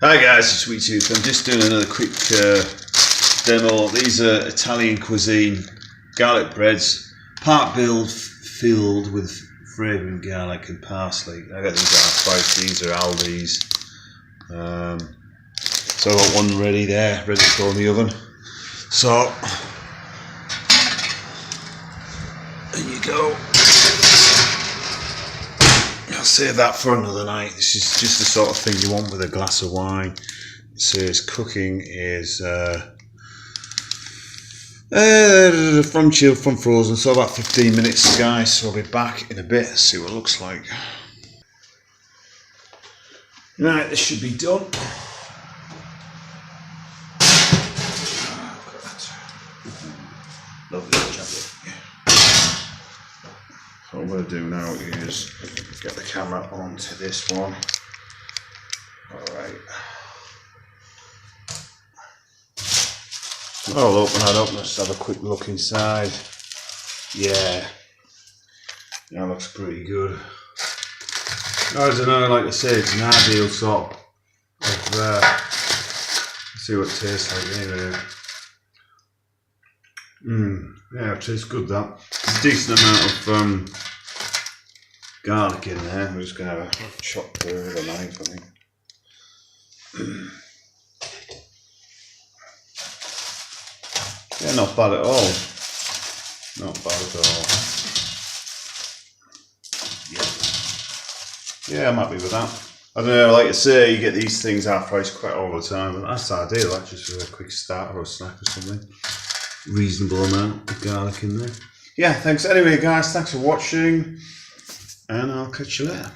Hi guys, it's Sweet Tooth. I'm just doing another quick demo. These are Italian cuisine garlic breads, part filled with fragrant garlic and parsley. I got these half price. These are Aldi's. So I got one ready there, ready to go in the oven. So there you go. I'll save that for another night. This is just the sort of thing you want with a glass of wine. It says cooking is from chilled, from frozen, so about 15 minutes, guys. So I'll be back in a bit, see what it looks like. Right, this should be done. Lovely chocolate. So what I'm going to do now is get the camera onto this one. Alright. I'll open that up, let's have a quick look inside. Yeah. That looks pretty good. I don't know, like I say, it's an ideal sort of, let's see what it tastes like anyway. Yeah, it tastes good, that. There's a decent amount of garlic in there. I'm just going to have a chop through with a knife, I think. Yeah, not bad at all. Not bad at all. Yeah, I'm happy with that. I don't know, like I say, you get these things half price quite all the time, but that's ideal, that's just for a quick start or a snack or something. Reasonable amount of garlic in there. Yeah, thanks anyway guys, thanks for watching, and I'll catch you later.